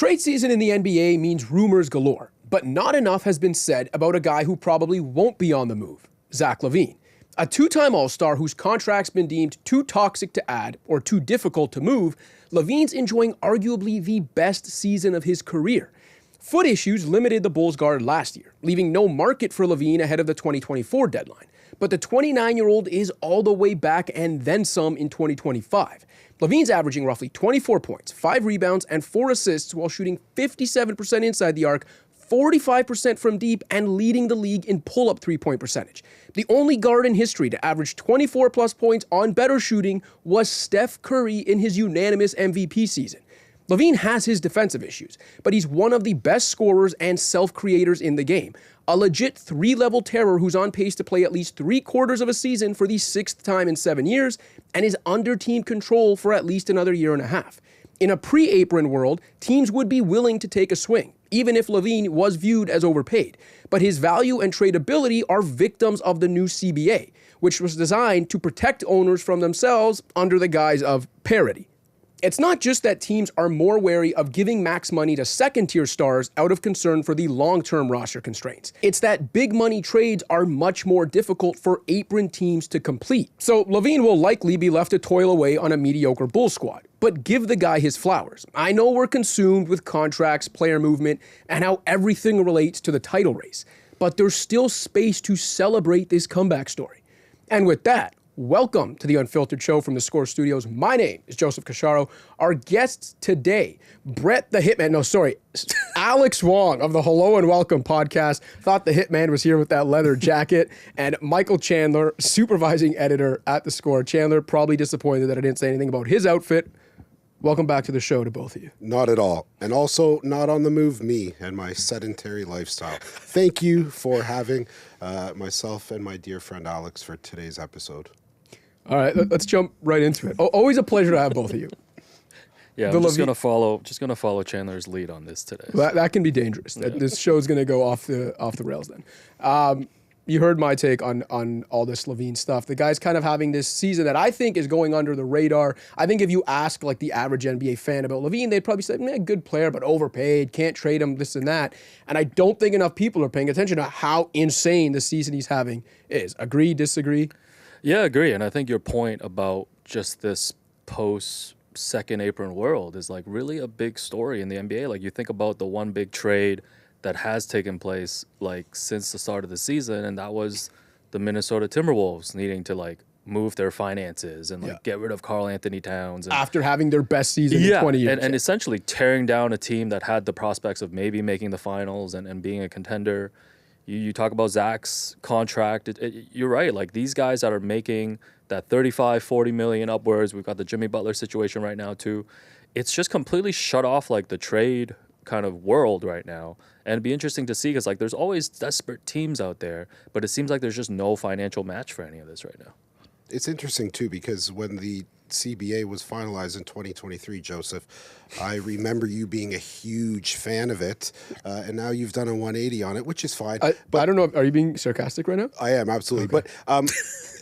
trade season in the NBA means rumors galore, but not enough has been said about a guy who probably won't be on the move, Zach LaVine. A two-time All-Star whose contract's been deemed too toxic to add or too difficult to move, LaVine's enjoying arguably the best season of his career. Foot issues limited the Bulls' guard last year, leaving no market for LaVine ahead of the 2024 deadline. But the 29-year-old is all the way back and then some in 2025. LaVine's averaging roughly 24 points, 5 rebounds, and 4 assists while shooting 57% inside the arc, 45% from deep, and leading the league in pull-up three-point percentage. The only guard in history to average 24-plus points on better shooting was Steph Curry in his unanimous MVP season. LaVine has his defensive issues, but he's one of the best scorers and self-creators in the game. A legit 3-level terror who's on pace to play at least 3/4 of a season for the 6th time in 7 years, and is under team control for at least another year and a half. In a pre-apron world, teams would be willing to take a swing, even if LaVine was viewed as overpaid. But his value and tradability are victims of the new CBA, which was designed to protect owners from themselves under the guise of parity. It's not just that teams are more wary of giving max money to second-tier stars out of concern for the long-term roster constraints. It's that big money trades are much more difficult for apron teams to complete. So LaVine will likely be left to toil away on a mediocre Bulls squad. But give the guy his flowers. I know we're consumed with contracts, player movement, and how everything relates to the title race. But there's still space to celebrate this comeback story. And with that, welcome to the Unfiltered Show from theScore Studios. My name is Joseph Casciaro. Our guests today, Alex Wong of the Hello and Welcome podcast. Thought the Hitman was here with that leather jacket. And Michael Chandler, supervising editor at theScore. Chandler, probably disappointed that I didn't say anything about his outfit. Welcome back to the show to both of you. Not at all. And also not on the move me and my sedentary lifestyle. Thank you for having myself and my dear friend Alex for today's episode. All right, let's jump right into it. Always a pleasure to have both of you. Yeah, I'm just gonna follow Chandler's lead on this today. Well, that can be dangerous. Yeah. This show's gonna go off the rails then. You heard my take on all this LaVine stuff. The guy's kind of having this season that I think is going under the radar. I think if you ask like the average NBA fan about LaVine, they'd probably say, good player, but overpaid, can't trade him, this and that. And I don't think enough people are paying attention to how insane the season he's having is. Agree, disagree? Yeah, I agree. And I think your point about just this post-second apron world is like really a big story in the NBA. Like you think about the one big trade that has taken place like since the start of the season, and that was the Minnesota Timberwolves needing to like move their finances and like get rid of Karl Anthony Towns. And, after having their best season in 20 years. And essentially tearing down a team that had the prospects of maybe making the finals and being a contender. You talk about Zach's contract. You're right. Like these guys that are making that 35, 40 million upwards. We've got the Jimmy Butler situation right now too. It's just completely shut off like the trade kind of world right now. And it'd be interesting to see because like there's always desperate teams out there, but it seems like there's just no financial match for any of this right now. It's interesting too because when the CBA was finalized in 2023, Joseph, I remember you being a huge fan of it, and now you've done a 180 on it, which is fine. But I don't know. Are you being sarcastic right now? I am, absolutely. Okay. But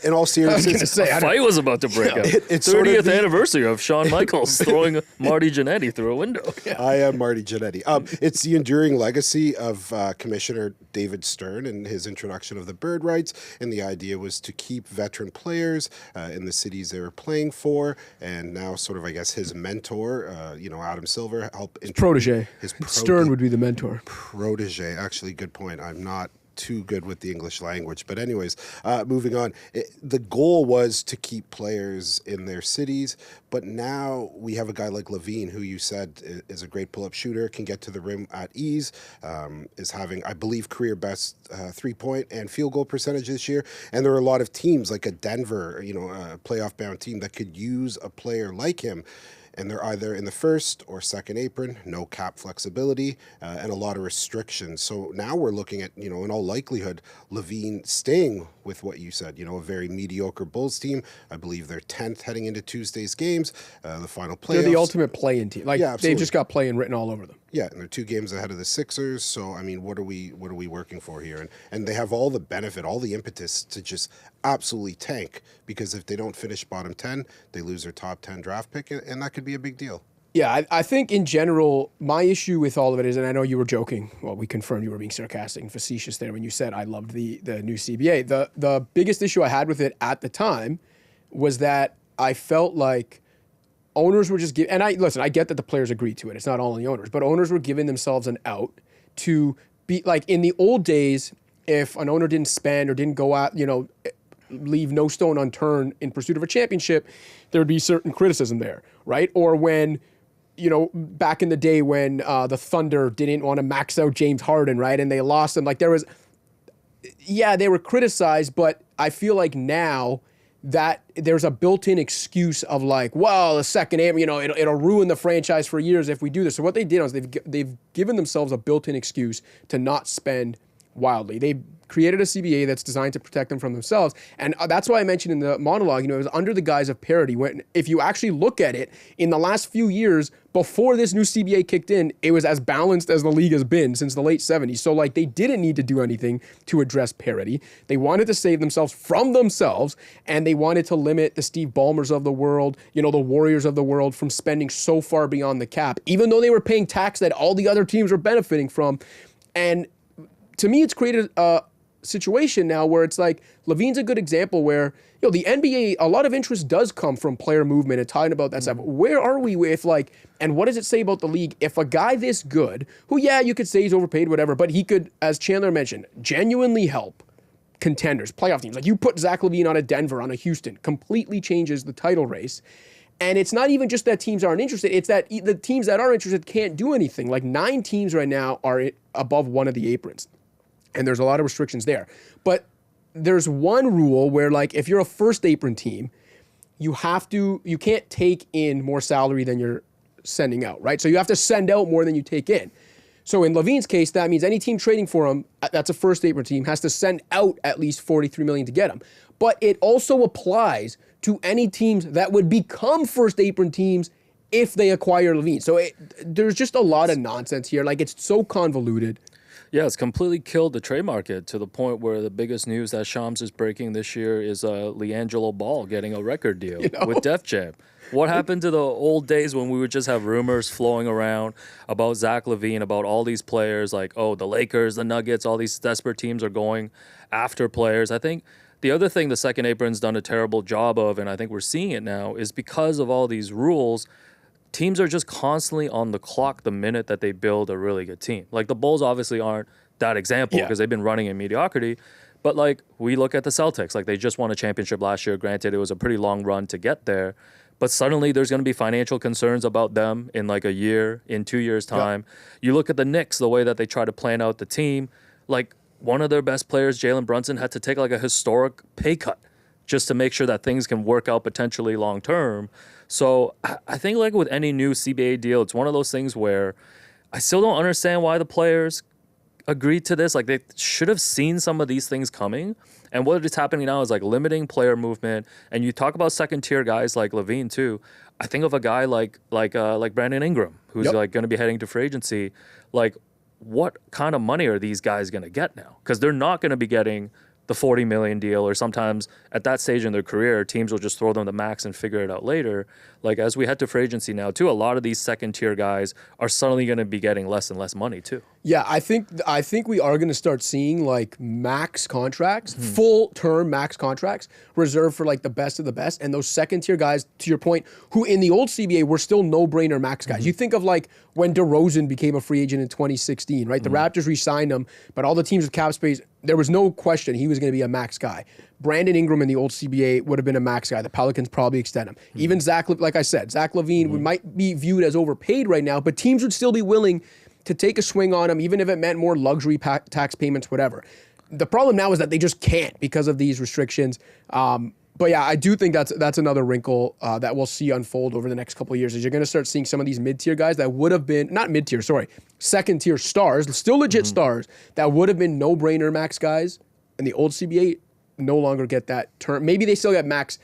in all seriousness, a fight was about to break out. It's 30th anniversary of Shawn Michaels throwing Marty Jannetty through a window. Yeah. I am Marty Jannetty. It's the enduring legacy of Commissioner David Stern and his introduction of the bird rights, and the idea was to keep veteran players in the cities they were playing for, and now sort of, I guess, his mentor, Adam Silver, help his protege. Stern would be the mentor. Protege. Actually, good point. I'm not too good with the English language. But anyways, moving on. The goal was to keep players in their cities, but now we have a guy like LaVine, who you said is a great pull-up shooter, can get to the rim at ease, is having, I believe, career best three-point and field goal percentage this year. And there are a lot of teams like a Denver, a playoff-bound team that could use a player like him. And they're either in the first or second apron, no cap flexibility, and a lot of restrictions. So now we're looking at, in all likelihood, LaVine staying with what you said, a very mediocre Bulls team. I believe they're 10th heading into Tuesday's games, the final playoffs. They're the ultimate play-in team. They've just got play-in written all over them. Yeah, and they're 2 games ahead of the Sixers. So, I mean, what are we working for here? And they have all the benefit, all the impetus to just absolutely tank, because if they don't finish bottom 10, they lose their top 10 draft pick, and that could be a big deal. Yeah, I think in general, my issue with all of it is, and I know you were joking. Well, we confirmed you were being sarcastic and facetious there when you said I loved the new CBA. The biggest issue I had with it at the time was that I felt like owners were just giving, and I get that the players agreed to it. It's not all on the owners, but owners were giving themselves an out to be like in the old days. If an owner didn't spend or didn't go out, leave no stone unturned in pursuit of a championship, there would be certain criticism there, right? Or when, back in the day when the Thunder didn't want to max out James Harden, right? And they lost him. Like they were criticized, but I feel like now that there's a built-in excuse of like, well, the second aim, it'll ruin the franchise for years if we do this. So what they did was they've given themselves a built-in excuse to not spend wildly. They created a CBA that's designed to protect them from themselves. And that's why I mentioned in the monologue, it was under the guise of parity. When, if you actually look at it, in the last few years, before this new CBA kicked in, it was as balanced as the league has been since the late 70s. So like they didn't need to do anything to address parity. They wanted to save themselves from themselves, and they wanted to limit the Steve Ballmers of the world, the Warriors of the world from spending so far beyond the cap, even though they were paying tax that all the other teams were benefiting from. And to me, it's created a situation now where it's like LaVine's a good example where the NBA, a lot of interest does come from player movement and talking about that stuff. Where are we with and what does it say about the league if a guy this good, who you could say he's overpaid, whatever, but he could, as Chandler mentioned, genuinely help contenders, playoff teams. Like you put Zach LaVine on a Denver, on a Houston, completely changes the title race. And it's not even just that teams aren't interested, it's that the teams that are interested can't do anything. Like 9 teams right now are above one of the aprons. And there's a lot of restrictions there. But there's one rule where if you're a first apron team, you can't take in more salary than you're sending out, right? So you have to send out more than you take in. So in LaVine's case, that means any team trading for him, that's a first apron team, has to send out at least $43 million to get him. But it also applies to any teams that would become first apron teams if they acquire LaVine. So there's just a lot of nonsense here. It's so convoluted. Yeah, it's completely killed the trade market to the point where the biggest news that Shams is breaking this year is LiAngelo Ball getting a record deal with Def Jam. What happened to the old days when we would just have rumors flowing around about Zach LaVine, about all these players the Lakers, the Nuggets, all these desperate teams are going after players. I think the other thing the second apron's done a terrible job of, and I think we're seeing it now, is because of all these rules, teams are just constantly on the clock the minute that they build a really good team. The Bulls obviously aren't that example because they've been running in mediocrity. But we look at the Celtics, they just won a championship last year. Granted, it was a pretty long run to get there. But suddenly there's going to be financial concerns about them in a year, in 2 years' time. You look at the Knicks, the way that they try to plan out the team. One of their best players, Jalen Brunson, had to take a historic pay cut just to make sure that things can work out potentially long term. So I think with any new CBA deal, it's one of those things where I still don't understand why the players agreed to this. They should have seen some of these things coming. And what is happening now is limiting player movement. And you talk about second tier guys like LaVine too. I think of a guy like Brandon Ingram, who's going to be heading to free agency. What kind of money are these guys going to get now? Because they're not going to be getting the $40 million deal, or sometimes at that stage in their career, teams will just throw them the max and figure it out later. As we head to free agency now too, a lot of these second tier guys are suddenly going to be getting less and less money too. Yeah, I think we are going to start seeing max contracts, full term max contracts reserved for the best of the best, and those second tier guys, to your point, who in the old CBA were still no brainer max guys. You think of when DeRozan became a free agent in 2016, right? The Raptors re-signed him, but all the teams with cap space, there was no question he was going to be a max guy. Brandon Ingram in the old CBA would have been a max guy. The Pelicans probably extend him. Even Zach, like I said, Zach LaVine might be viewed as overpaid right now, but teams would still be willing to take a swing on him, even if it meant more luxury tax payments, whatever. The problem now is that they just can't because of these restrictions. But yeah, I do think that's another wrinkle that we'll see unfold over the next couple of years. Is you're going to start seeing some of these mid-tier guys that would have been, not mid-tier, sorry, second-tier stars, still legit stars, that would have been no-brainer max guys in the old CBA no longer get that term. Maybe they still get max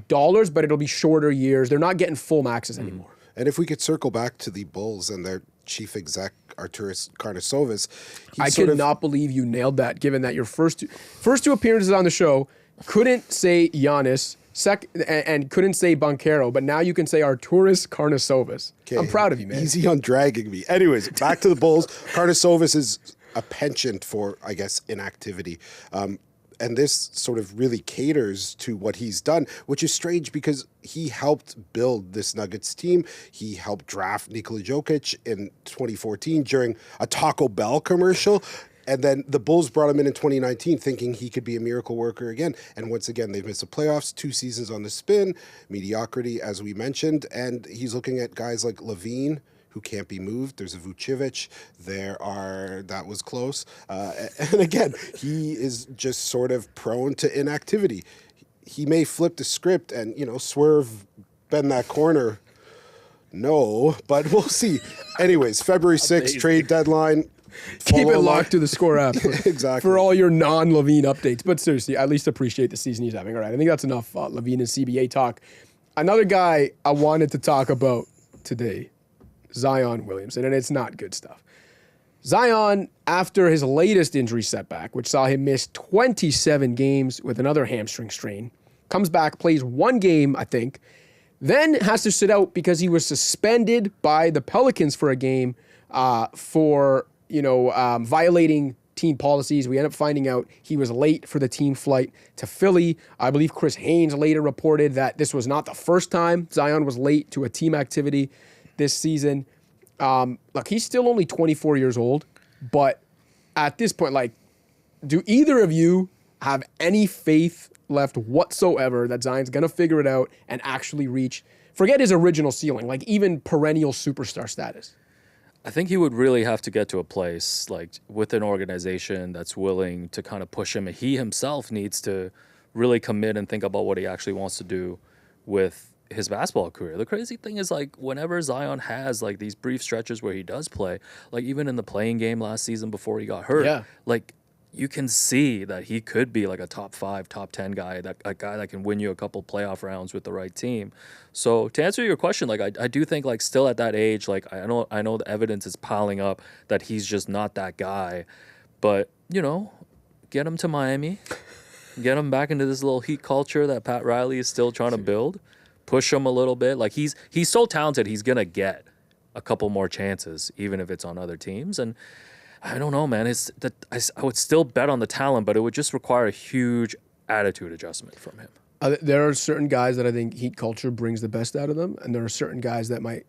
dollars, but it'll be shorter years. They're not getting full maxes anymore. And if we could circle back to the Bulls and their chief exec, Arturas Karnisovas. I could not believe you nailed that, given that your first two appearances on the show couldn't say Giannis and couldn't say Banchero, but now you can say Arturas Karnisovas. I'm proud of you, man. Easy on dragging me. Anyways, back to the Bulls. Karnisovas is a penchant for, I guess, inactivity. And this sort of really caters to what he's done, which is strange because he helped build this Nuggets team. He helped draft Nikola Jokic in 2014 during a Taco Bell commercial. And then the Bulls brought him in 2019 thinking he could be a miracle worker again. And once again, they've missed the playoffs, 2 seasons on the spin, mediocrity, as we mentioned. And he's looking at guys like LaVine, who can't be moved. There's a Vucevic. That was close. And again, he is just sort of prone to inactivity. He may flip the script and, swerve, bend that corner. No, but we'll see. Anyways, February 6th, trade deadline. Keep it locked to theScore app Exactly. for all your non-LaVine updates. But seriously, at least appreciate the season he's having. All right, I think that's enough LaVine and CBA talk. Another guy I wanted to talk about today, Zion Williamson, and it's not good stuff. Zion, after his latest injury setback, which saw him miss 27 games with another hamstring strain, comes back, plays 1 game, I think, then has to sit out because he was suspended by the Pelicans for a game for violating team policies. We end up finding out he was late for the team flight to Philly. I believe Chris Haynes later reported that this was not the first time Zion was late to a team activity this season. Look, he's still only 24 years old, but at this point, do either of you have any faith left whatsoever that Zion's going to figure it out and actually reach, forget his original ceiling, even perennial superstar status? I think he would really have to get to a place with an organization that's willing to kind of push him. He himself needs to really commit and think about what he actually wants to do with his basketball career. The crazy thing is whenever Zion has these brief stretches where he does play, even in the playing game last season before he got hurt, you can see that he could be a top 5, top 10 guy, a guy that can win you a couple playoff rounds with the right team. So to answer your question, I do think still at that age, I know the evidence is piling up that he's just not that guy, but get him to Miami, get him back into this little Heat culture that Pat Riley is still trying to build. Push him a little bit. He's so talented, he's going to get a couple more chances, even if it's on other teams. And I don't know, man. I would still bet on the talent, but it would just require a huge attitude adjustment from him. There are certain guys that I think Heat culture brings the best out of them, and there are certain guys that might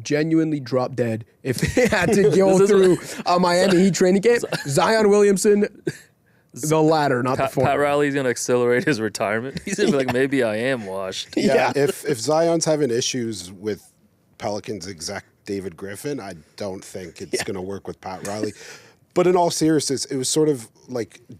genuinely drop dead if they had to go through a Miami Heat training camp. Zion Williamson, the latter, not the former. Pat Riley's going to accelerate his retirement. He's going to be maybe I am washed. Yeah, if Zion's having issues with Pelicans exec David Griffin, I don't think it's going to work with Pat Riley. But in all seriousness, it was sort of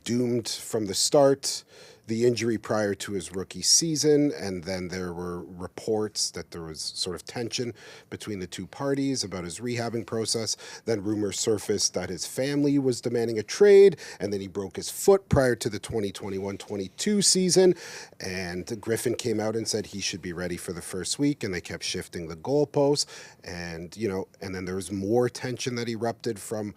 doomed from the start. The injury prior to his rookie season, and then there were reports that there was sort of tension between the two parties about his rehabbing process. Then rumors surfaced that his family was demanding a trade, and then he broke his foot prior to the 2021-22 season, and Griffin came out and said he should be ready for the first week, and they kept shifting the goalposts, and and then there was more tension that erupted from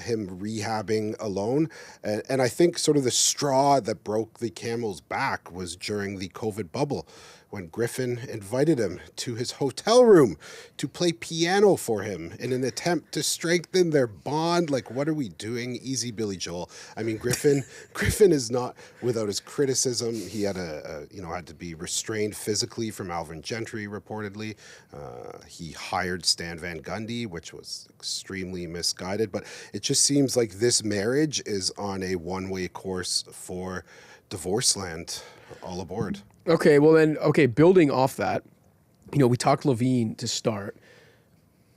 him rehabbing alone, and I think sort of the straw that broke the camel's back was during the COVID bubble when Griffin invited him to his hotel room to play piano for him in an attempt to strengthen their bond. What are we doing? Easy, Billy Joel. I mean, Griffin is not without his criticism. He had had to be restrained physically from Alvin Gentry, reportedly. He hired Stan Van Gundy, which was extremely misguided. But it just seems like this marriage is on a one-way course for divorce land. All aboard. Okay, well then, building off that, we talked LaVine to start.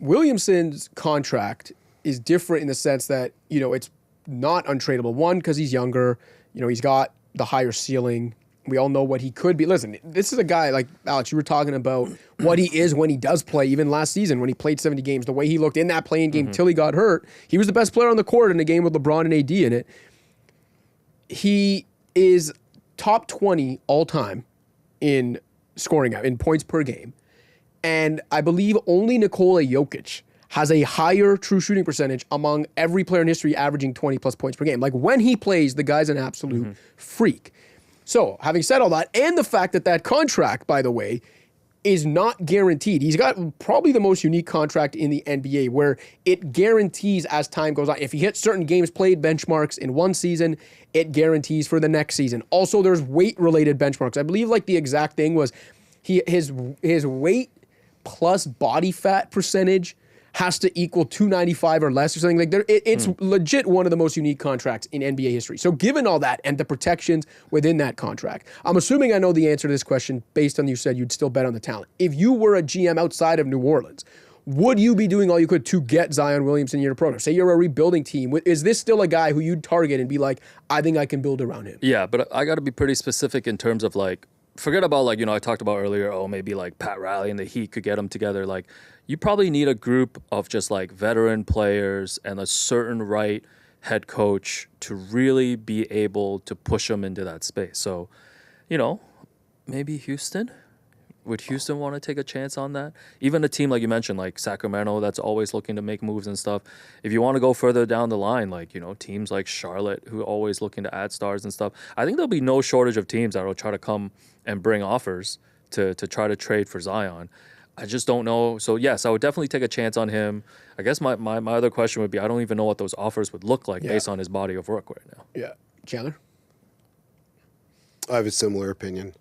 Williamson's contract is different in the sense that, it's not untradeable. One, because he's younger, he's got the higher ceiling. We all know what he could be. Listen, this is a guy, like Alex, you were talking about what he is when he does play. Even last season when he played 70 games, the way he looked in that playing game till he got hurt, he was the best player on the court in a game with LeBron and AD in it. He is top 20 all time in scoring, in points per game. And I believe only Nikola Jokic has a higher true shooting percentage among every player in history averaging 20 plus points per game. When he plays, the guy's an absolute freak. So, having said all that, and the fact that that contract, by the way, is not guaranteed. He's got probably the most unique contract in the NBA where it guarantees as time goes on. If he hits certain games played benchmarks in one season, it guarantees for the next season. Also, there's weight-related benchmarks. I believe like the exact thing was his weight plus body fat percentage has to equal 295 or less or something. Like it's legit one of the most unique contracts in NBA history. So given all that and the protections within that contract, I'm assuming I know the answer to this question based on you said you'd still bet on the talent. If you were a GM outside of New Orleans, would you be doing all you could to get Zion Williamson in your program? Say you're a rebuilding team. Is this still a guy who you'd target and be like, I think I can build around him? Yeah, but I got to be pretty specific in terms of like, forget about like, I talked about earlier, maybe like Pat Riley and the Heat could get them together. Like, you probably need a group of just like veteran players and a certain right head coach to really be able to push them into that space. So, maybe Houston. Would Houston want to take a chance on that? Even a team like you mentioned, like Sacramento, that's always looking to make moves and stuff. If you want to go further down the line, like, teams like Charlotte, who are always looking to add stars and stuff, I think there'll be no shortage of teams that will try to come and bring offers to try to trade for Zion. I just don't know. So, yes, I would definitely take a chance on him. I guess my other question would be, I don't even know what those offers would look like based on his body of work right now. Yeah. Chandler? I have a similar opinion.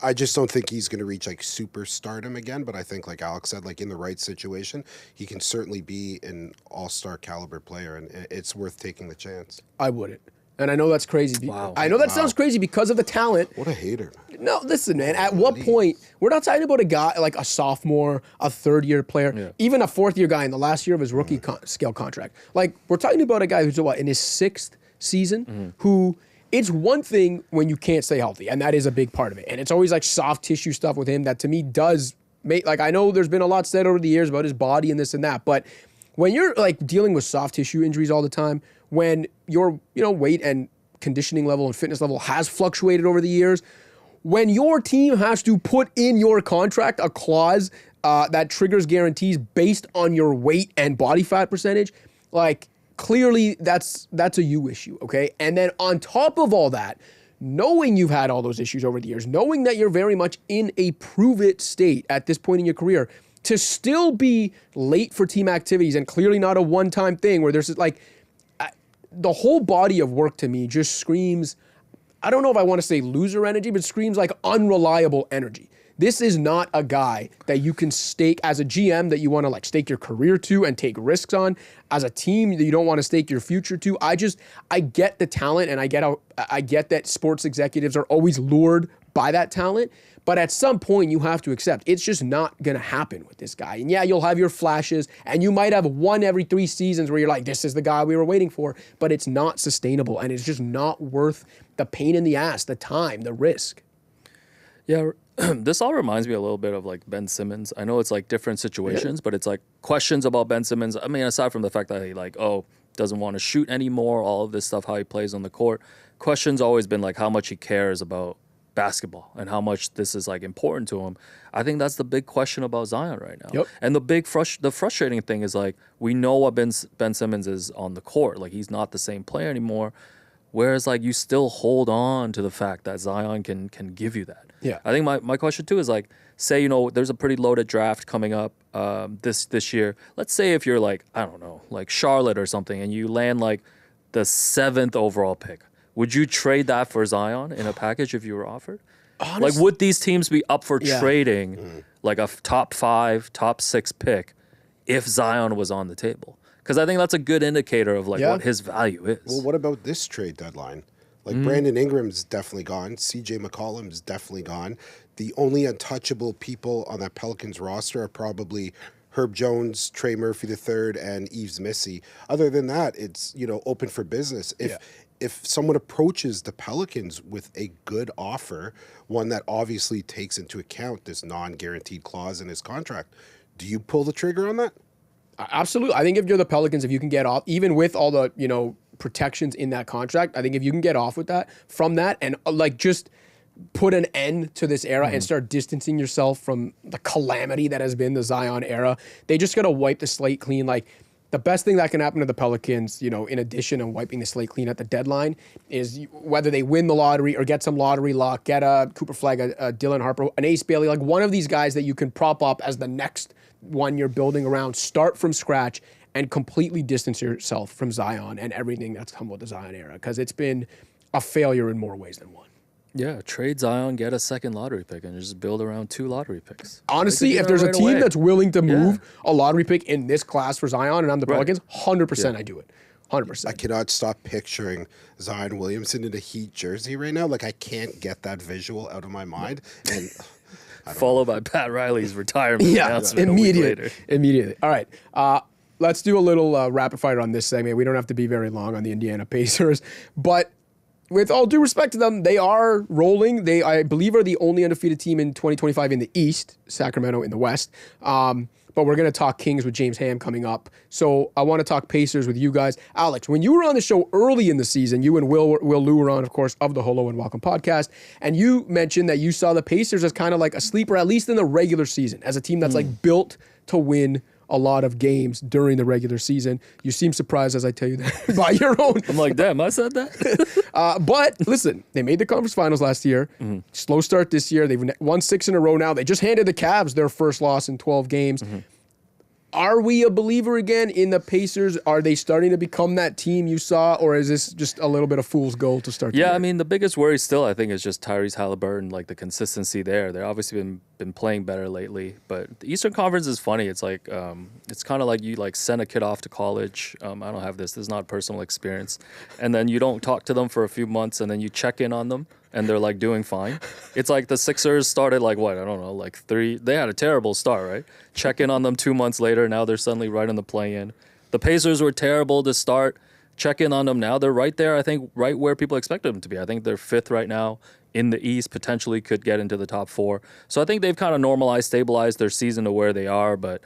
I just don't think he's going to reach like superstardom again, but I think, like Alex said, like in the right situation, he can certainly be an all-star caliber player, and it's worth taking the chance. I wouldn't. And I know that's crazy. Wow. I know that sounds crazy because of the talent. What a hater. No, listen, man. At what point, we're not talking about a guy like a sophomore, a third-year player, even a fourth-year guy in the last year of his rookie scale contract. Like, we're talking about a guy who's, in his sixth season, who... It's one thing when you can't stay healthy, and that is a big part of it. And it's always like soft tissue stuff with him that to me does make, like, I know there's been a lot said over the years about his body and this and that, but when you're like dealing with soft tissue injuries all the time, when your, weight and conditioning level and fitness level has fluctuated over the years, when your team has to put in your contract a clause that triggers guarantees based on your weight and body fat percentage, like, clearly, that's a you issue, okay? And then on top of all that, knowing you've had all those issues over the years, knowing that you're very much in a prove-it state at this point in your career, to still be late for team activities and clearly not a one-time thing where there's like, the whole body of work to me just screams, I don't know if I want to say loser energy, but screams like unreliable energy. This is not a guy that you can stake as a GM that you want to like stake your career to and take risks on. As a team that you don't want to stake your future to. I get the talent, and I get that sports executives are always lured by that talent. But at some point you have to accept it's just not going to happen with this guy. And yeah, you'll have your flashes, and you might have one every 3 seasons where you're like, this is the guy we were waiting for, but it's not sustainable, and it's just not worth the pain in the ass, the time, the risk. Yeah, this all reminds me a little bit of like Ben Simmons. I know it's like different situations, but it's like questions about Ben Simmons. I mean, aside from the fact that he like, doesn't want to shoot anymore, all of this stuff, how he plays on the court. Questions always been like how much he cares about basketball and how much this is like important to him. I think that's the big question about Zion right now. Yep. And the frustrating thing is like we know what Ben Simmons is on the court. Like he's not the same player anymore. Whereas like you still hold on to the fact that Zion can give you that. Yeah. I think my question too is like, say, there's a pretty loaded draft coming up this year. Let's say if you're like, I don't know, like Charlotte or something, and you land like the 7th overall pick. Would you trade that for Zion in a package if you were offered? Honestly, like, would these teams be up for trading like a top 5, top 6 pick if Zion was on the table? Because I think that's a good indicator of like what his value is. Well, what about this trade deadline? Like Brandon Ingram's definitely gone. CJ McCollum's definitely gone. The only untouchable people on that Pelicans roster are probably Herb Jones, Trey Murphy III, and Yves Missy. Other than that, it's open for business. If someone approaches the Pelicans with a good offer, one that obviously takes into account this non-guaranteed clause in his contract, do you pull the trigger on that? Absolutely. I think if you're the Pelicans, if you can get off, even with all the, protections in that contract, I think if you can get off with that, from that, and like just put an end to this era and start distancing yourself from the calamity that has been the Zion era, they just got to wipe the slate clean. Like, the best thing that can happen to the Pelicans, in addition to wiping the slate clean at the deadline, is whether they win the lottery or get some lottery luck, get a Cooper Flagg, a Dylan Harper, an Ace Bailey, like one of these guys that you can prop up as the next one you're building around, start from scratch, and completely distance yourself from Zion and everything that's come with the Zion era, because it's been a failure in more ways than one. Yeah, trade Zion, get a second lottery pick, and just build around 2 lottery picks. Honestly, if there's a team that's willing to move a lottery pick in this class for Zion and I'm the Pelicans, 100% I do it. 100%. I cannot stop picturing Zion Williamson in a Heat jersey right now. Like, I can't get that visual out of my mind. And followed by Pat Riley's retirement announcement immediately. All right. Let's do a little rapid fire on this segment. We don't have to be very long on the Indiana Pacers, but with all due respect to them, they are rolling. They, I believe, are the only undefeated team in 2025 in the East, Sacramento in the West. But we're going to talk Kings with James Ham coming up. So I want to talk Pacers with you guys. Alex, when you were on the show early in the season, you and Will Lou were on, of course, of the Hello and Welcome podcast, and you mentioned that you saw the Pacers as kind of like a sleeper, at least in the regular season, as a team that's like built to win a lot of games during the regular season. You seem surprised as I tell you that by your own. I'm like, damn, I said that? But listen, they made the conference finals last year. Slow start this year. They've won 6 in a row now. They just handed the Cavs their first loss in 12 games. Are we a believer again in the Pacers? Are they starting to become that team you saw, or is this just a little bit of fool's gold to start the year? I mean, the biggest worry still, I think, is just Tyrese Halliburton, like the consistency there. They've obviously been playing better lately, but the Eastern Conference is funny. It's like, it's kind of like you like send a kid off to college. I don't have this. This is not personal experience. And then you don't talk to them for a few months, and then you check in on them, and they're like doing fine. It's like the Sixers started like what? I don't know, like 3. They had a terrible start, right? Check in on them 2 months later. Now they're suddenly right in the play-in. The Pacers were terrible to start. Check in on them now. They're right there, I think, right where people expected them to be. I think they're 5th right now in the East, potentially could get into the top 4. So I think they've kind of normalized, stabilized their season to where they are, but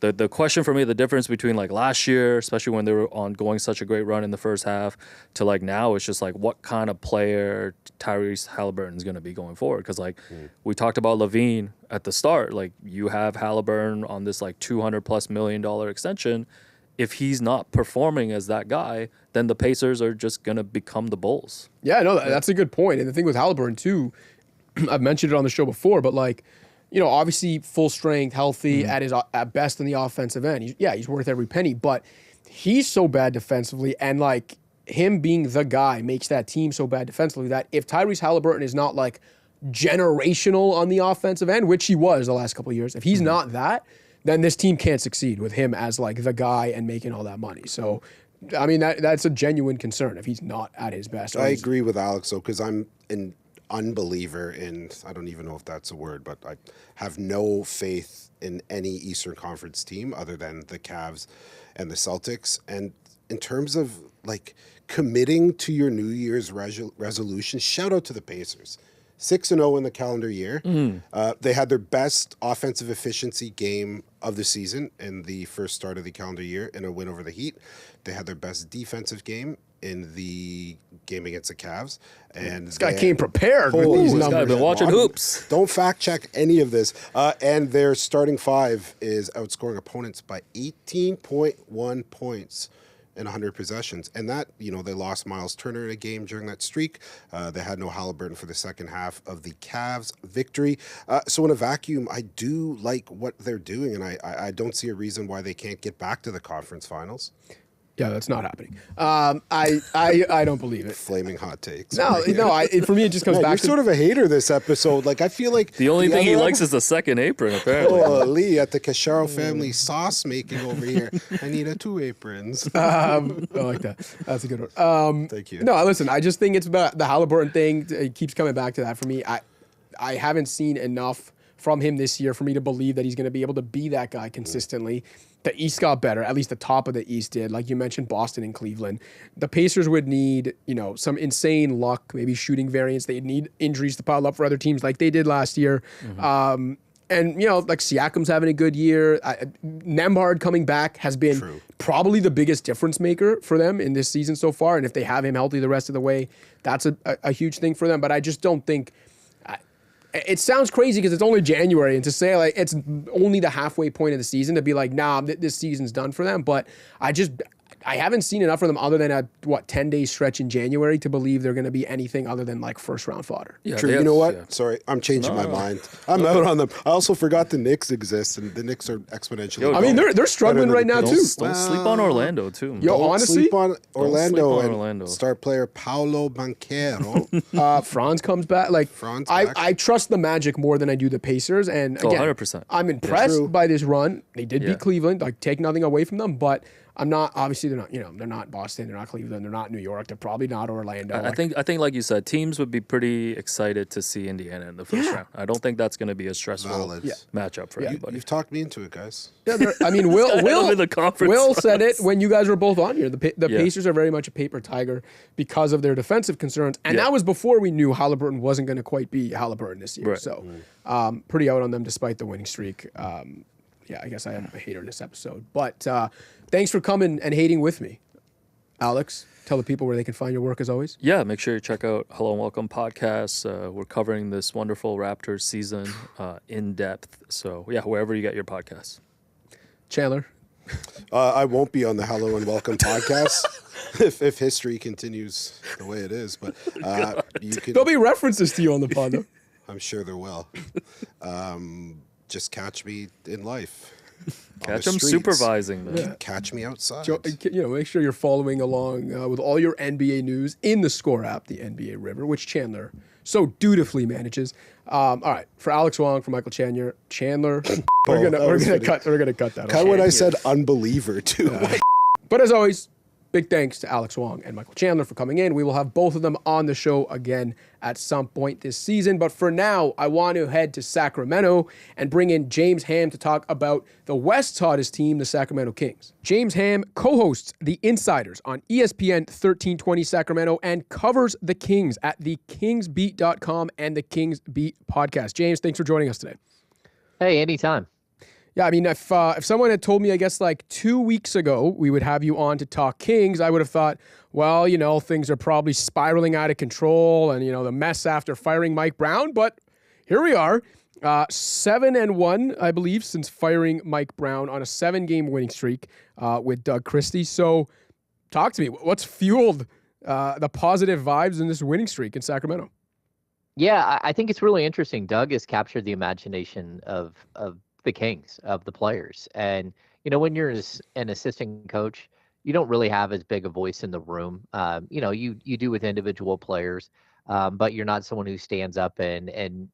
the question for me, the difference between like last year, especially when they were on going such a great run in the first half, to like now, it's just like what kind of player Tyrese Halliburton is going to be going forward. Because like we talked about LaVine at the start, like you have Halliburton on this like $200+ million extension. If he's not performing as that guy, then the Pacers are just going to become the Bulls. Yeah, no, that's a good point. And the thing with Halliburton too, I've mentioned it on the show before, but like, obviously full strength, healthy, at best in the offensive end. He's worth every penny, but he's so bad defensively, and like him being the guy makes that team so bad defensively that if Tyrese Halliburton is not like generational on the offensive end, which he was the last couple of years, if he's not that, then this team can't succeed with him as like the guy and making all that money. So, I mean, that's a genuine concern if he's not at his best. I agree with Alex, though, because I'm an unbeliever in, I don't even know if that's a word, but I have no faith in any Eastern Conference team other than the Cavs and the Celtics. And in terms of like committing to your New Year's resolution, shout out to the Pacers. 6-0 in the calendar year. They had their best offensive efficiency game of the season in the first start of the calendar year in a win over the Heat. They had their best defensive game in the game against the Cavs. And this guy came prepared with these numbers. I've been watching hoops. Don't fact check any of this. And their starting 5 is outscoring opponents by 18.1 points in 100 possessions. And that, they lost Miles Turner in a game during that streak. They had no Halliburton for the second half of the Cavs victory. So in a vacuum, I do like what they're doing, and I don't see a reason why they can't get back to the conference finals. Yeah, that's not happening. I don't believe it. Flaming hot takes. No. For me, it just comes back. You're to sort of a hater this episode. Like, I feel like the only thing he likes is the second apron. Apparently, Lee at the Casciaro family sauce making over here. I need 2 aprons. I like that. That's a good one. Thank you. No, listen. I just think it's about the Halliburton thing. It keeps coming back to that for me. I haven't seen enough from him this year for me to believe that he's going to be able to be that guy consistently. The East got better, at least the top of the East did. Like you mentioned, Boston and Cleveland. The Pacers would need, some insane luck, maybe shooting variance. They'd need injuries to pile up for other teams like they did last year. And, like Siakam's having a good year. Nembhard coming back has been probably the biggest difference maker for them in this season so far. And if they have him healthy the rest of the way, that's a huge thing for them. But I just don't think... It sounds crazy because it's only January, and to say like it's only the halfway point of the season to be like, nah, this season's done for them. But I haven't seen enough of them other than a 10-day stretch in January to believe they're going to be anything other than like first round fodder. Yeah, True. You know what? Sorry, I'm changing my mind. I'm out on them. I also forgot the Knicks exist, and the Knicks are exponentially. I mean, they're struggling right now too. Don't sleep on Orlando too. Yo, honestly, sleep on Orlando and Orlando. Star player Paolo Banchero. Franz comes back. Like Franz back. I trust the Magic more than I do the Pacers, and again, 100%. I'm impressed True. by this run. They did Yeah. beat Cleveland. Like take nothing away from them, but I'm not. Obviously, they're not. They're not Boston. They're not Cleveland. They're not New York. They're probably not Orlando. I think like you said, teams would be pretty excited to see Indiana in the first round. I don't think that's going to be a stressful Valid. Yeah. matchup for anybody. You've talked me into it, guys. Yeah, I mean, Will in the conference Will said it when you guys were both on here. The Yeah. Pacers are very much a paper tiger because of their defensive concerns, and that was before we knew Halliburton wasn't going to quite be Halliburton this year. Right. So, pretty out on them despite the winning streak. Yeah, I guess I am a hater this episode, but thanks for coming and hating with me, Alex. Tell the people where they can find your work as always. Yeah, make sure you check out Hello and Welcome podcast. We're covering this wonderful Raptors season in depth. So yeah, wherever you get your podcasts. Chandler. I won't be on the Hello and Welcome podcast if history continues the way it is, but you can. There'll be references to you on the pod, though. I'm sure there will. Just catch me in life. Catch them supervising, man. Yeah. Catch me outside. Make sure you're following along with all your NBA news in the SCORE app, the NBA River, which Chandler so dutifully manages. All right, for Alex Wong, for Michael Chandler, we're gonna cut that. Cut off. what I said, unbeliever too. But as always, big thanks to Alex Wong and Michael Chandler for coming in. We will have both of them on the show again at some point this season. But for now, I want to head to Sacramento and bring in James Ham to talk about the West's hottest team, the Sacramento Kings. James Ham co-hosts The Insiders on ESPN 1320 Sacramento and covers the Kings at thekingsbeat.com and the Kings Beat podcast. James, thanks for joining us today. Hey, anytime. Yeah, I mean, if someone had told me, I guess, like 2 weeks ago, we would have you on to talk Kings, I would have thought, well, things are probably spiraling out of control and, the mess after firing Mike Brown. But here we are, 7-1, I believe, since firing Mike Brown on a 7-game winning streak with Doug Christie. So talk to me. What's fueled the positive vibes in this winning streak in Sacramento? Yeah, I think it's really interesting. Doug has captured the imagination of the Kings, of the players. And, when you're an assistant coach, you don't really have as big a voice in the room. You do with individual players, but you're not someone who stands up and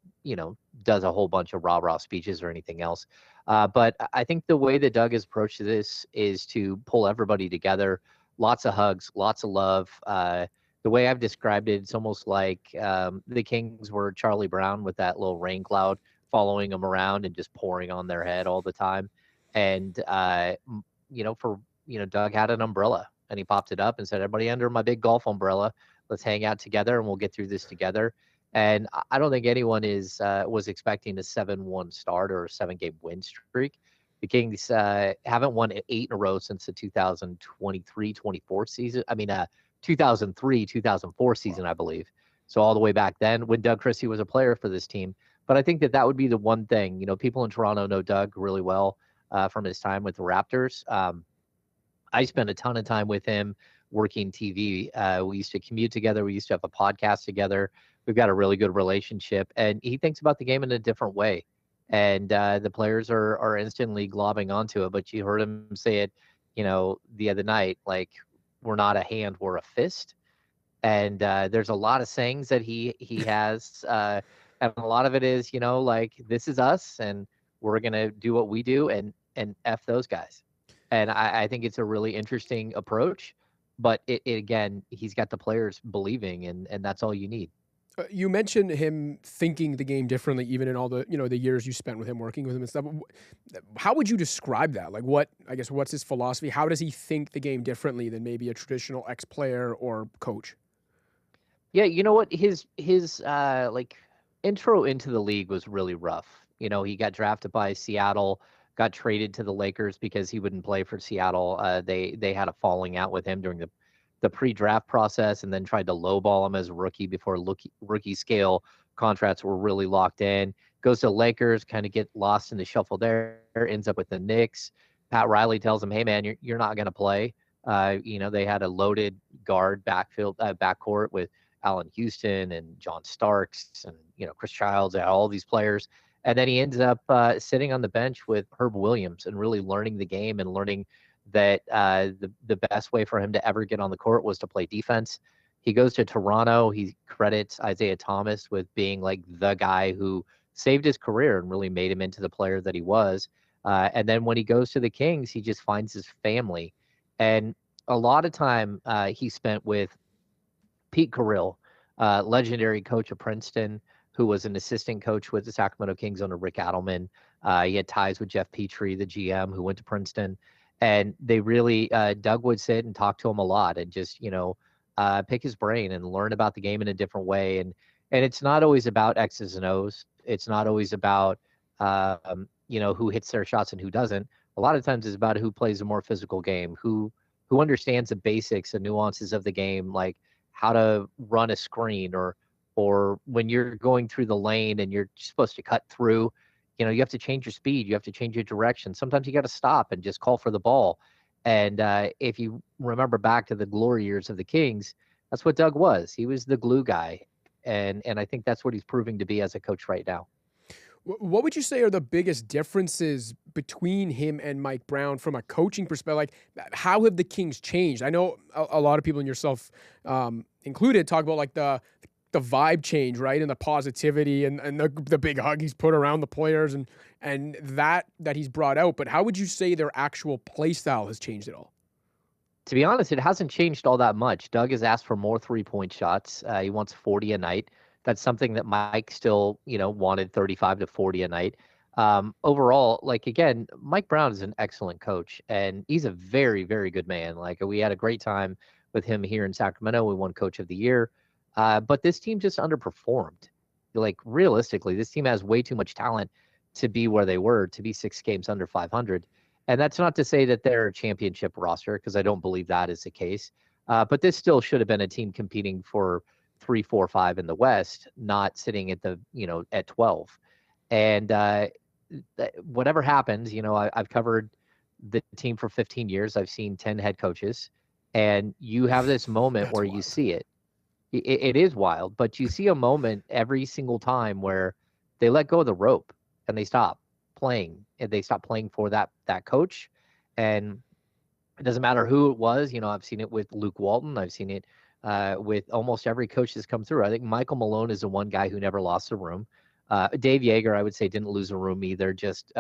does a whole bunch of rah-rah speeches or anything else. But I think the way that Doug has approached this is to pull everybody together. Lots of hugs, lots of love. The way I've described it, it's almost like the Kings were Charlie Brown with that little rain cloud following them around and just pouring on their head all the time. And, Doug had an umbrella and he popped it up and said, everybody under my big golf umbrella, let's hang out together and we'll get through this together. And I don't think anyone was expecting a 7-1 start or a 7-game win streak. The Kings haven't won 8 in a row since the 2023-24 season. 2003-2004 season, I believe. So all the way back then when Doug Christie was a player for this team. But I think that would be the one thing. People in Toronto know Doug really well from his time with the Raptors. I spent a ton of time with him working TV. We used to commute together. We used to have a podcast together. We've got a really good relationship. And he thinks about the game in a different way. And the players are instantly globbing onto it. But you heard him say it, the other night, like, we're not a hand, we're a fist. And there's a lot of sayings that he has. And a lot of it is, this is us and we're going to do what we do and F those guys. And I think it's a really interesting approach. But it again, he's got the players believing and that's all you need. You mentioned him thinking the game differently, even in all the the years you spent with him, working with him and stuff. How would you describe that? Like, what's his philosophy? How does he think the game differently than maybe a traditional ex-player or coach? Yeah, you know what? His intro into the league was really rough. He got drafted by Seattle, got traded to the Lakers because he wouldn't play for Seattle. They had a falling out with him during the pre-draft process and then tried to lowball him as a rookie before rookie scale contracts were really locked in. Goes to Lakers, kind of get lost in the shuffle there, ends up with the Knicks. Pat Riley tells him, hey, man, you're not going to play. They had a loaded guard backcourt with Allen Houston and John Starks and, Chris Childs, all these players. And then he ends up sitting on the bench with Herb Williams and really learning the game and learning that the best way for him to ever get on the court was to play defense. He goes to Toronto. He credits Isaiah Thomas with being like the guy who saved his career and really made him into the player that he was. And then when he goes to the Kings, he just finds his family. And a lot of time he spent with Pete Carril, legendary coach of Princeton, who was an assistant coach with the Sacramento Kings under Rick Adelman. He had ties with Jeff Petrie, the GM, who went to Princeton. And they really, Doug would sit and talk to him a lot and just, pick his brain and learn about the game in a different way. And it's not always about X's and O's. It's not always about, who hits their shots and who doesn't. A lot of times it's about who plays a more physical game, who understands the basics and nuances of the game, like how to run a screen or when you're going through the lane and you're supposed to cut through, you have to change your speed. You have to change your direction. Sometimes you got to stop and just call for the ball. And if you remember back to the glory years of the Kings, that's what Doug was. He was the glue guy. And I think that's what he's proving to be as a coach right now. What would you say are the biggest differences between him and Mike Brown from a coaching perspective? Like, how have the Kings changed? I know a lot of people, and yourself included, talk about like the vibe change, right, and the positivity and the big hug he's put around the players and that he's brought out. But how would you say their actual play style has changed at all? To be honest, it hasn't changed all that much. Doug has asked for more 3-point shots. He wants 40 a night. That's something that Mike still, wanted 35 to 40 a night. Overall, like, again, Mike Brown is an excellent coach, and he's a very, very good man. Like, we had a great time with him here in Sacramento. We won Coach of the Year. But this team just underperformed. Like, realistically, this team has way too much talent to be where they were, to be 6 games under 500. And that's not to say that they're a championship roster, because I don't believe that is the case. But this still should have been a team competing for 3, 4, 5 in the West, not sitting at at 12. And whatever happens, I've covered the team for 15 years. I've seen 10 head coaches, and you have this moment That's where wild. you see it. It is wild, but you see a moment every single time where they let go of the rope and they stop playing, and they stop playing for that coach. And it doesn't matter who it was. I've seen it with Luke Walton. I've seen it with almost every coach that's come through. I think Michael Malone is the one guy who never lost a room. Dave Yeager, I would say, didn't lose a room either. Just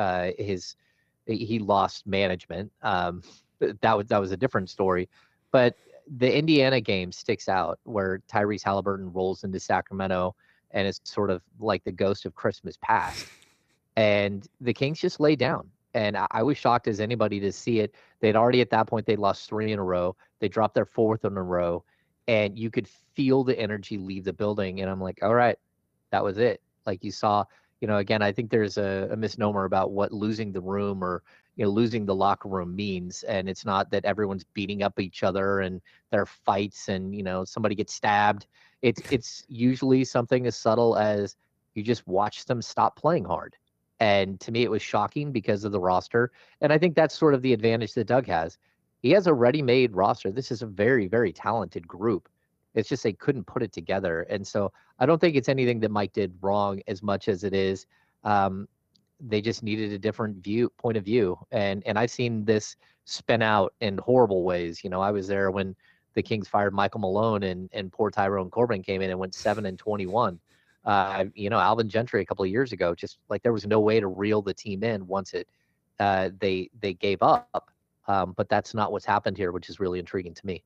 he lost management. That was a different story. But the Indiana game sticks out, where Tyrese Halliburton rolls into Sacramento, and it's sort of like the ghost of Christmas past. And the Kings just lay down. And I was shocked as anybody to see it. They'd already, at that point, they lost 3 in a row. They dropped their 4th in a row, and you could feel the energy leave the building. And I'm like, all right, that was it. Like, you saw, again, I think there's a misnomer about what losing the room or losing the locker room means. And it's not that everyone's beating up each other and there are fights and, somebody gets stabbed. It's usually something as subtle as you just watch them stop playing hard. And to me, it was shocking because of the roster. And I think that's sort of the advantage that Doug has. He has a ready-made roster. This is a very, very talented group. It's just they couldn't put it together. And so I don't think it's anything that Mike did wrong as much as it is they just needed a different point of view. And I've seen this spin out in horrible ways. I was there when the Kings fired Michael Malone and poor Tyrone Corbin came in and went 7-21. Alvin Gentry a couple of years ago, just like there was no way to reel the team in once they gave up. But that's not what's happened here, which is really intriguing to me.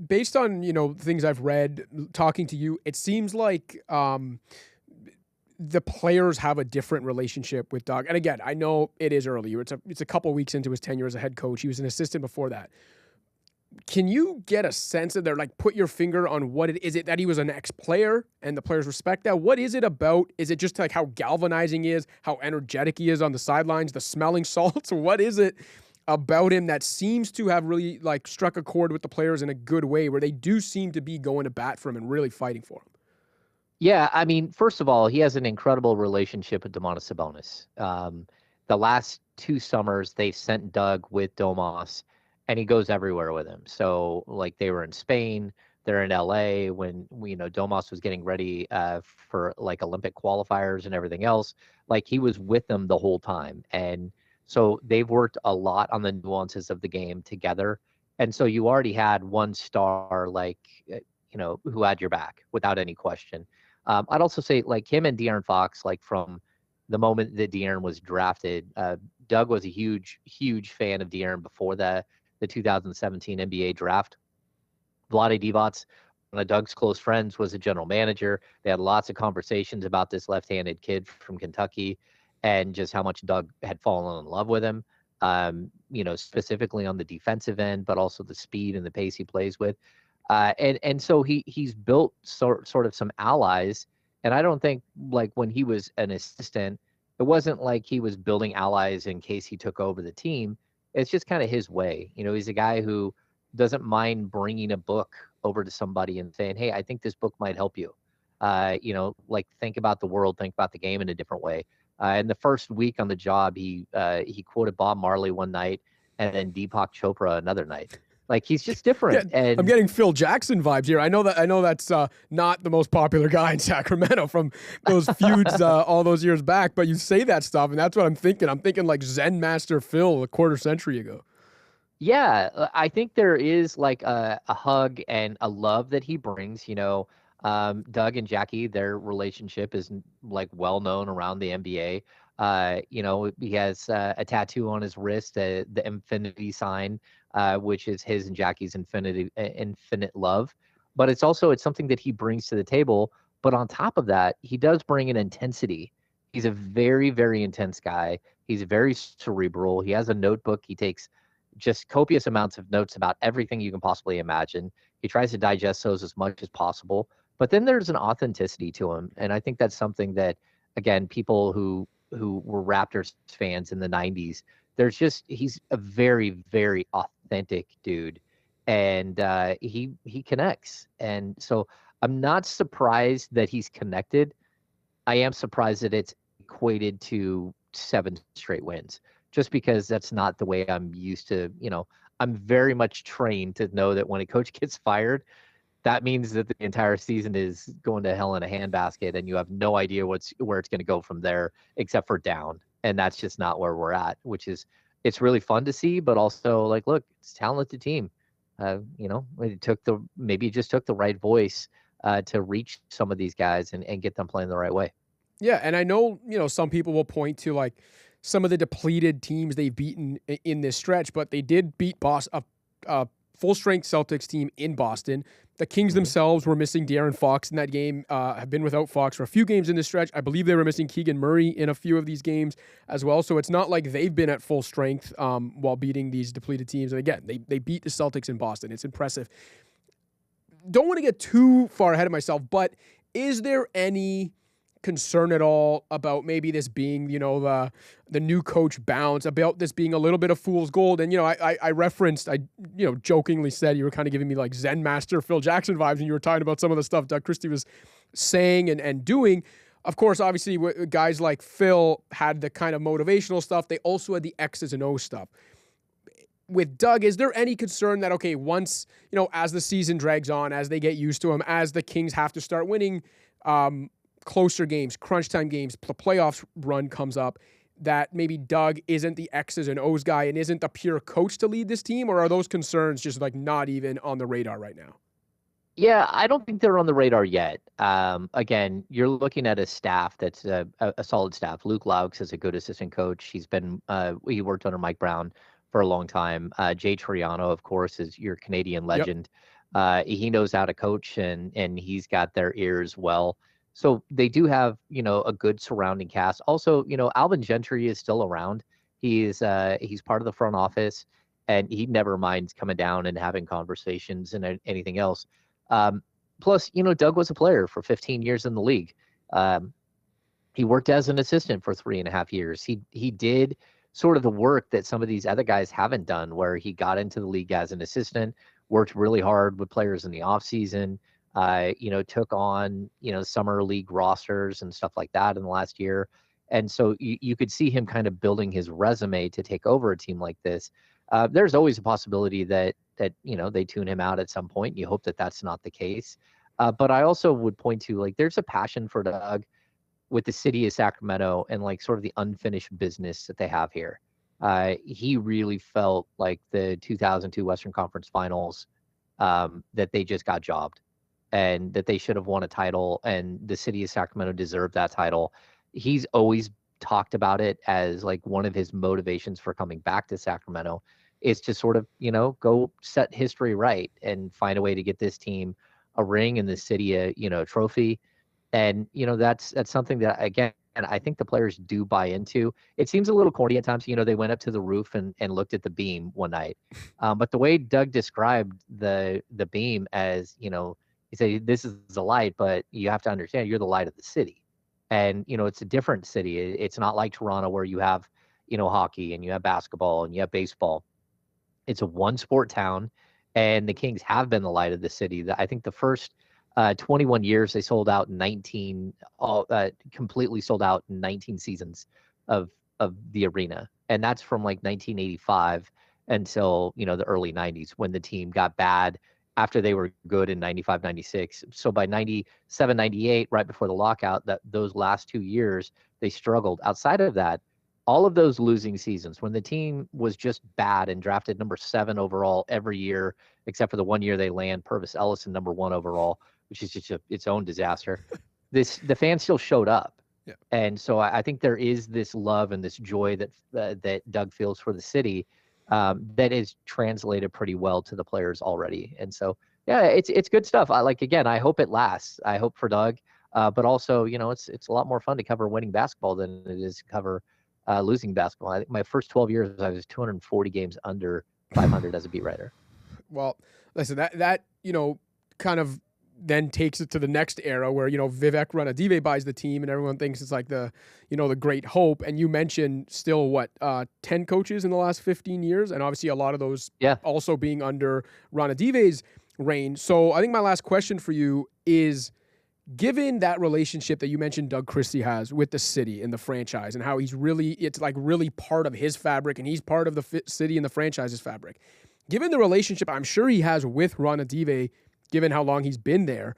Based on, things I've read, talking to you, it seems like the players have a different relationship with Doug. And again, I know it is early. It's a couple weeks into his tenure as a head coach. He was an assistant before that. Can you get a sense of put your finger on what it is? It that he was an ex-player and the players respect that? What is it about? Is it just like how galvanizing he is, how energetic he is on the sidelines, the smelling salts? What is it about him that seems to have really struck a chord with the players in a good way, where they do seem to be going to bat for him and really fighting for him? Yeah, I mean, first of all, he has an incredible relationship with Domantas Sabonis. The last 2 summers, they sent Doug with Domas, and he goes everywhere with him. So, like, they were in Spain, they're in LA when Domas was getting ready for like Olympic qualifiers and everything else. Like, he was with them the whole time, and so they've worked a lot on the nuances of the game together. And so you already had one star, like, who had your back without any question. I'd also say, like, him and De'Aaron Fox, like, from the moment that De'Aaron was drafted, Doug was a huge, huge fan of De'Aaron before the 2017 NBA draft. Vlade Divac, one of Doug's close friends, was a general manager. They had lots of conversations about this left-handed kid from Kentucky and just how much Doug had fallen in love with him, specifically on the defensive end, but also the speed and the pace he plays with. And so he's built sort of some allies. And I don't think, like, when he was an assistant, it wasn't like he was building allies in case he took over the team. It's just kind of his way. He's a guy who doesn't mind bringing a book over to somebody and saying, "Hey, I think this book might help you." Like, think about the world, think about the game in a different way. In the first week on the job, he quoted Bob Marley one night and then Deepak Chopra another night. Like, he's just different. Yeah, and I'm getting Phil Jackson vibes here. I know that's not the most popular guy in Sacramento from those feuds all those years back, but you say that stuff, and that's what I'm thinking. I'm thinking like Zen Master Phil a quarter century ago. Yeah, I think there is, like, a hug and a love that he brings. Doug and Jackie, their relationship is, like, well known around the NBA. He has a tattoo on his wrist, the infinity sign, which is his and Jackie's infinite love. But it's something that he brings to the table. But on top of that, he does bring an intensity. He's a very, very intense guy. He's very cerebral. He has a notebook. He takes just copious amounts of notes about everything you can possibly imagine. He tries to digest those as much as possible. But then there's an authenticity to him. And I think that's something that, again, people who were Raptors fans in the 90s, he's a very, very authentic dude. And he connects. And so I'm not surprised that he's connected. I am surprised that it's equated to 7 straight wins, just because that's not the way I'm used to. I'm very much trained to know that when a coach gets fired, that means that the entire season is going to hell in a handbasket, and you have no idea where it's going to go from there, except for down. And that's just not where we're at, it's really fun to see, but also, like, look, it's a talented team. Maybe it just took the right voice to reach some of these guys and get them playing the right way. Yeah, and I know, some people will point to, like, some of the depleted teams they've beaten in this stretch, but they did beat a full-strength Celtics team in Boston. The Kings themselves were missing De'Aaron Fox in that game, have been without Fox for a few games in this stretch. I believe they were missing Keegan Murray in a few of these games as well. So it's not like they've been at full strength while beating these depleted teams. And again, they beat the Celtics in Boston. It's impressive. Don't want to get too far ahead of myself, but is there any concern at all about maybe this being, the new coach bounce, about this being a little bit of fool's gold? And, I referenced, jokingly said you were kind of giving me like Zen Master Phil Jackson vibes, and you were talking about some of the stuff Doug Christie was saying and doing. Of course, obviously, guys like Phil had the kind of motivational stuff. They also had the X's and O's stuff. With Doug, is there any concern that, okay, once, as the season drags on, as they get used to him, as the Kings have to start winning closer games, crunch time games, the playoffs run comes up, that maybe Doug isn't the X's and O's guy and isn't the pure coach to lead this team? Or are those concerns just, like, not even on the radar right now? Yeah, I don't think they're on the radar yet. Again, you're looking at a staff that's a solid staff. Luke Laux is a good assistant coach. He worked under Mike Brown for a long time. Jay Triano, of course, is your Canadian legend. Yep. He knows how to coach, and he's got their ears well. So they do have, a good surrounding cast. Also, Alvin Gentry is still around. He's part of the front office, and he never minds coming down and having conversations and anything else. Plus, Doug was a player for 15 years in the league. He worked as an assistant for 3.5 years. He did sort of the work that some of these other guys haven't done, where he got into the league as an assistant, worked really hard with players in the offseason, Took on, summer league rosters and stuff like that in the last year. And so you could see him kind of building his resume to take over a team like this. There's always a possibility that they tune him out at some point. You hope that that's not the case. But I also would point to, like, there's a passion for Doug with the city of Sacramento and, like, sort of the unfinished business that they have here. He really felt like the 2002 Western Conference Finals, that they just got jobbed and that they should have won a title, and the city of Sacramento deserved that title. He's always talked about it as, like, one of his motivations for coming back to Sacramento is to sort of, go set history right and find a way to get this team a ring and the city a trophy. And, that's something that, again, and I think the players do buy into. It seems a little corny at times. They went up to the roof and looked at the beam one night. But the way Doug described the beam as, he said, this is the light, but you have to understand you're the light of the city. And, it's a different city. It's not like Toronto where you have, hockey and you have basketball and you have baseball. It's a one sport town, and the Kings have been the light of the city. I think the first 21 years they sold out 19, completely sold out in 19 seasons of the arena. And that's from like 1985 until, the early 90s when the team got bad after they were good in 95, 96. So by 97, 98, right before the lockout, those last 2 years, they struggled. Outside of that, all of those losing seasons when the team was just bad and drafted number 7 overall every year, except for the 1 year they land Purvis Ellison number 1 overall, which is just its own disaster. The fans still showed up. Yeah. And so I think there is this love and this joy that Doug feels for the city, that is translated pretty well to the players already. And so, yeah, it's good stuff. I hope it lasts. I hope for Doug, but also, it's a lot more fun to cover winning basketball than it is to cover losing basketball. I think my first 12 years, I was 240 games under 500 as a beat writer. Well, listen, that kind of then takes it to the next era where, Vivek Ranadive buys the team and everyone thinks it's like the great hope. And you mentioned still 10 coaches in the last 15 years. And obviously a lot of those also being under Ranadive's reign. So I think my last question for you is, given that relationship that you mentioned Doug Christie has with the city and the franchise and how it's really part of his fabric and he's part of the city and the franchise's fabric, given the relationship I'm sure he has with Ranadive, given how long he's been there,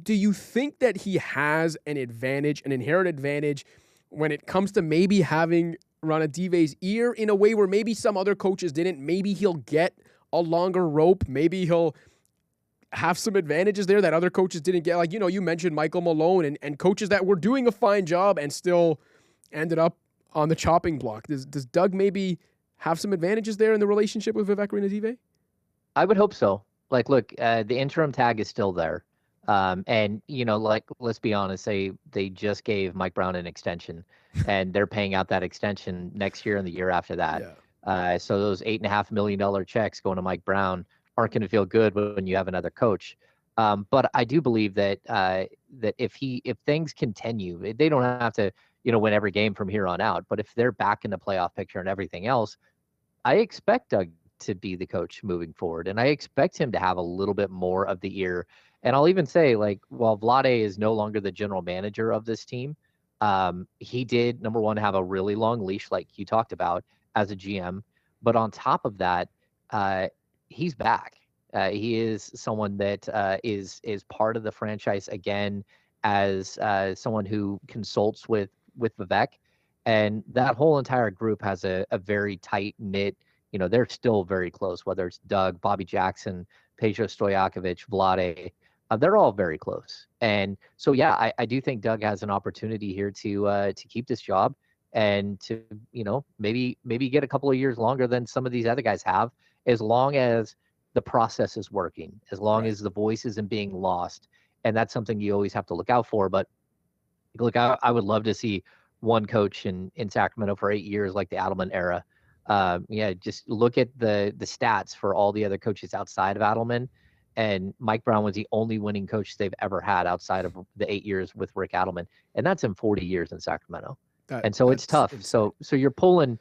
do you think that he has an inherent advantage when it comes to maybe having Ranadive's ear in a way where maybe some other coaches didn't? Maybe he'll get a longer rope. Maybe he'll have some advantages there that other coaches didn't get. Like, you mentioned Michael Malone and coaches that were doing a fine job and still ended up on the chopping block. Does Doug maybe have some advantages there in the relationship with Vivek Ranadive? I would hope so. Like, look, the interim tag is still there. And, let's be honest, they just gave Mike Brown an extension and they're paying out that extension next year and the year after that. Yeah. So those $8.5 million checks going to Mike Brown aren't going to feel good when you have another coach. But I do believe that if things continue, they don't have to, win every game from here on out. But if they're back in the playoff picture and everything else, I expect Doug to be the coach moving forward. And I expect him to have a little bit more of the ear. And I'll even say, while Vlade is no longer the general manager of this team, he did, number one, have a really long leash, like you talked about, as a GM. But on top of that, he's back. He is someone that is part of the franchise again, as someone who consults with Vivek. And that whole entire group has a very tight-knit, they're still very close, whether it's Doug, Bobby Jackson, Peja Stojakovic, Vlade. They're all very close. And so, yeah, I do think Doug has an opportunity here to keep this job and to, maybe get a couple of years longer than some of these other guys have, as long as the process is working, as long as the voice isn't being lost. And that's something you always have to look out for. But look, I would love to see one coach in Sacramento for 8 years, like the Adelman era. Just look at the stats for all the other coaches outside of Adelman. And Mike Brown was the only winning coach they've ever had outside of the 8 years with Rick Adelman. And that's in 40 years in Sacramento. And so it's tough. Insane. So you're pulling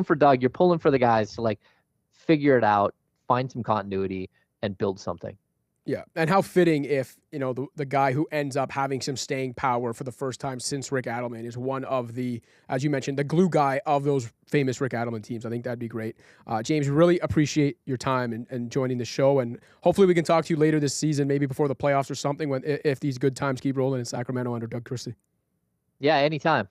for Doug, you're pulling for the guys to figure it out, find some continuity and build something. Yeah, and how fitting if, the guy who ends up having some staying power for the first time since Rick Adelman is one of the, as you mentioned, the glue guy of those famous Rick Adelman teams. I think that'd be great. James, really appreciate your time and joining the show, and hopefully we can talk to you later this season, maybe before the playoffs or something, if these good times keep rolling in Sacramento under Doug Christie. Yeah, anytime.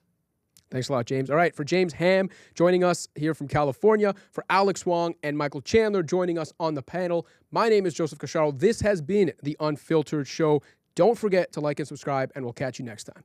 Thanks a lot, James. All right, for James Ham joining us here from California, for Alex Wong and Michael Chandler joining us on the panel, my name is Joseph Casciaro. This has been The Unfiltered Show. Don't forget to like and subscribe, and we'll catch you next time.